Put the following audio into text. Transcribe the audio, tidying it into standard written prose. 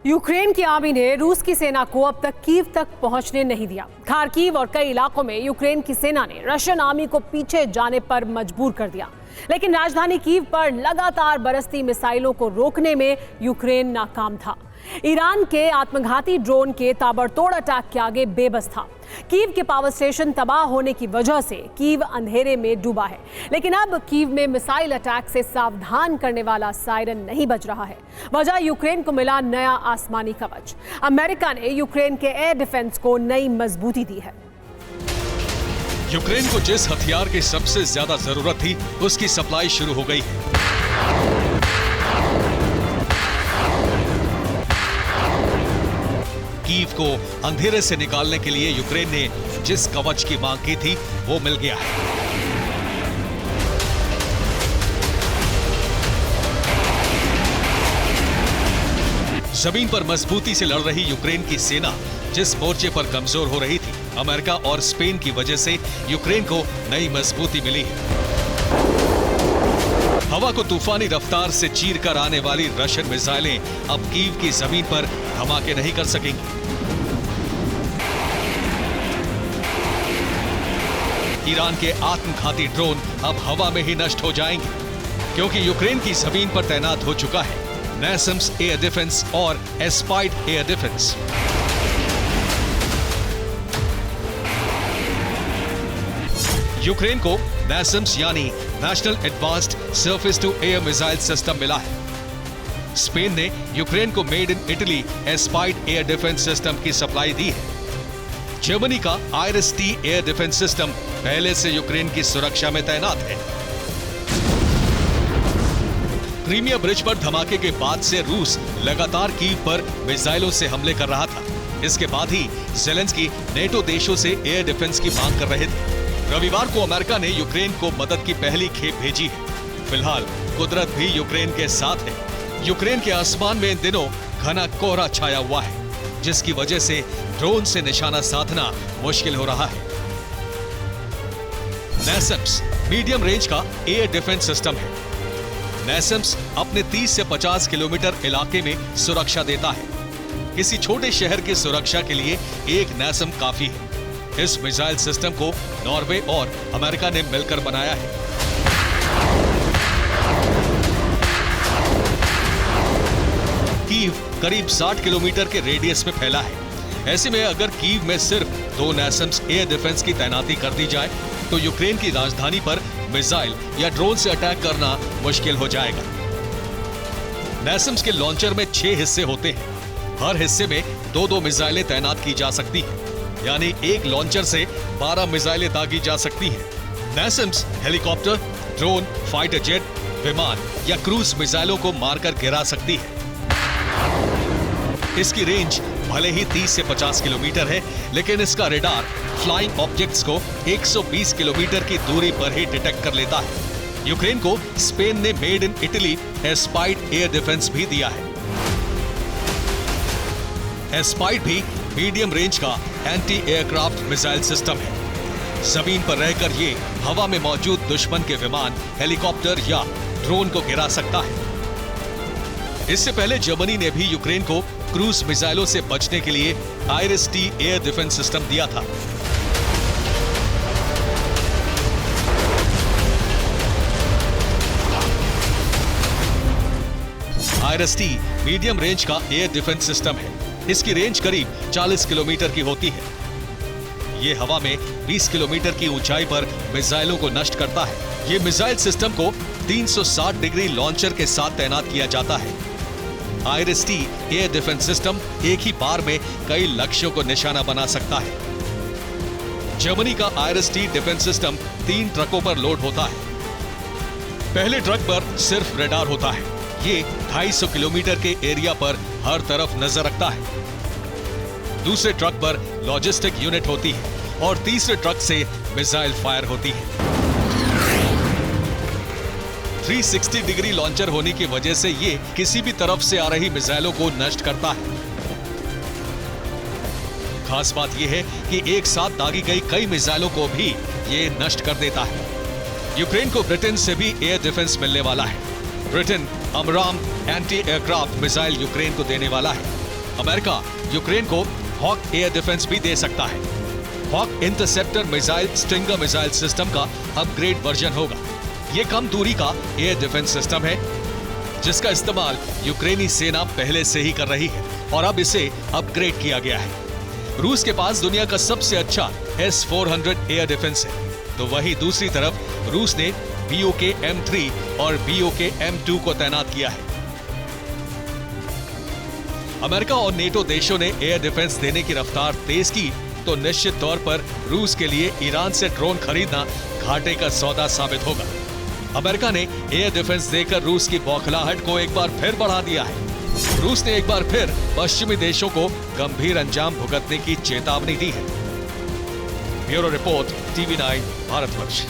Ukraine की army ने रूस की सेना को अब तक कीव तक पहुंचने नहीं दिया। खार्किव और कई इलाकों में यूक्रेन की सेना ने रशियन आर्मी को पीछे जाने पर मजबूर कर दिया, लेकिन राजधानी कीव पर लगातार बरसती मिसाइलों को रोकने में यूक्रेन नाकाम था। ईरान के आत्मघाती ड्रोन के ताबड़तोड़ अटैक के आगे बेबस था। कीव के पावर स्टेशन तबाह होने की वजह से कीव अंधेरे में डूबा है, लेकिन अब कीव में मिसाइल अटैक से सावधान करने वाला सायरन नहीं बज रहा है। वजह यूक्रेन को मिला नया आसमानी कवच। अमेरिका ने यूक्रेन के एयर डिफेंस को नई मजबूती दी है। यूक्रेन को जिस हथियार की सबसे ज्यादा जरूरत थी, उसकी सप्लाई शुरू हो गई है। कीव को अंधेरे से निकालने के लिए यूक्रेन ने जिस कवच की मांग की थी, वो मिल गया है। जमीन पर मजबूती से लड़ रही यूक्रेन की सेना जिस मोर्चे पर कमजोर हो रही थी, अमेरिका और स्पेन की वजह से यूक्रेन को नई मजबूती मिली है। हवा को तूफानी रफ्तार से चीर कर आने वाली रशियन मिसाइलें अब कीव की जमीन पर धमाके नहीं कर सकेंगी। ईरान के आत्मघाती ड्रोन अब हवा में ही नष्ट हो जाएंगे, क्योंकि यूक्रेन की जमीन पर तैनात हो चुका है नैसम्स एयर डिफेंस और एस्पाइड एयर डिफेंस। यूक्रेन को नैसम्स यानी national advanced surface to air missile system मिला है। स्पेन ने यूक्रेन को made in Italy Aspide air defence system की सप्लाई दी है। जर्मनी का IRIS-T एयर डिफेंस सिस्टम पहले से यूक्रेन की सुरक्षा में तैनात है। क्रीमिया ब्रिज पर धमाके के बाद से रूस लगातार कीव पर मिसाइलों से हमले कर रहा था। इसके बाद ही ज़ेलेंस्की नेटो देशों से एयर डिफेंस की मांग कर रहे थे। रविवार को अमेरिका ने यूक्रेन को मदद की पहली खेप भेजी है। फिलहाल कुदरत भी यूक्रेन के साथ है। यूक्रेन के आसमान में इन दिनों घना कोहरा छाया हुआ है, जिसकी वजह से ड्रोन से निशाना साधना मुश्किल हो रहा है। नैसम्स मीडियम रेंज का एयर डिफेंस सिस्टम है। नैसम्स अपने 30 से 50 किलोमीटर इलाके में सुरक्षा देता है। किसी छोटे शहर की सुरक्षा के लिए एक नैसम काफी है। इस मिसाइल सिस्टम को नॉर्वे और अमेरिका ने मिलकर बनाया है। कीव करीब 60 किलोमीटर के रेडियस में फैला है। ऐसे में अगर कीव में सिर्फ 2 नैसम्स एयर डिफेंस की तैनाती कर दी जाए, तो यूक्रेन की राजधानी पर मिसाइल या ड्रोन से अटैक करना मुश्किल हो जाएगा। नैसम्स के लॉन्चर में 6 हिस्से होते हैं। हर हिस्से में 2-2 मिसाइलें तैनात की जा सकती हैं, यानी एक लॉन्चर से 12 मिसाइलें दागी जा सकती हैं। नैसम्स हेलीकॉप्टर, ड्रोन, फाइटर जेट, विमान या क्रूज मिसाइलों को मारकर गिरा सकती है। इसकी रेंज भले ही 30 से 50 किलोमीटर है, लेकिन इसका रेडार फ्लाइंग ऑब्जेक्ट्स को 120 किलोमीटर की दूरी पर ही डिटेक्ट कर लेता है। यूक्रेन को स्पेन ने made in Italy Aspide air defence भी दिया है। एस्पाइड भी मीडियम रेंज का एंटी एयरक्राफ्ट मिसाइल सिस्टम है। जमीन पर रहकर ये हवा में मौजूद दुश्मन के विमान, हेलीकॉप्टर या ड्रोन को गिरा सकता है। इससे पहले जर्मनी ने भी यूक्रेन को क्रूज मिसाइलों से बचने के लिए IRIS-T एयर डिफेंस सिस्टम दिया था। IRIS-T मीडियम रेंज का एयर डिफेंस सिस्टम है। इसकी रेंज करीब 40 किलोमीटर की होती है। ये हवा में 20 किलोमीटर की ऊंचाई पर मिसाइलों को नष्ट करता है। ये मिसाइल सिस्टम को 360 डिग्री लॉन्चर के साथ तैनात किया जाता है। IRIS-T एयर डिफेंस सिस्टम एक ही बार में कई लक्ष्यों को निशाना बना सकता है। जर्मनी का IRIS-T डिफेंस सिस्टम 3 ट्रकों पर लोड होता है। पहले ट्रक पर सिर्फ रेडार होता है। ये 250 किलोमीटर के एरिया पर हर तरफ नजर रखता है। दूसरे ट्रक पर लॉजिस्टिक यूनिट होती है और तीसरे ट्रक से मिसाइल फायर होती है। 360 डिग्री लॉन्चर होने की वजह से ये किसी भी तरफ से आ रही मिसाइलों को नष्ट करता है। खास बात यह है कि एक साथ दागी गई कई मिसाइलों को भी ये नष्ट कर देता है। यूक्रेन को ब्रिटेन से भी एयर डिफेंस मिलने वाला है। Britain AMRAAM anti aircraft missile Ukraine को देने वाला है। अमेरिका यूक्रेन को हॉक एयर डिफेंस भी दे सकता है। Hawk interceptor missile Stinger missile system का अपग्रेड वर्जन होगा। ये कम दूरी का एयर डिफेंस सिस्टम है जिसका इस्तेमाल यूक्रेनी सेना पहले से ही कर रही है और अब इसे अपग्रेड किया गया है। रूस के पास दुनिया का सबसे अच्छा S-400 एयर डिफेंस है, तो वहीं दूसरी तरफ रूस ने BOK M3 और BOK M2 को तैनात किया है। अमेरिका और नेटो देशों ने एयर डिफेंस देने की रफ्तार तेज की तो निश्चित तौर पर रूस के लिए ईरान से ड्रोन खरीदना घाटे का सौदा साबित होगा। अमेरिका ने एयर डिफेंस देकर रूस की बौखलाहट को एक बार फिर बढ़ा दिया है। रूस ने एक बार फिर पश्चिमी देशों को गंभीर अंजाम भुगतने की चेतावनी दी है। Bureau report, TV9 Bharatvarsh.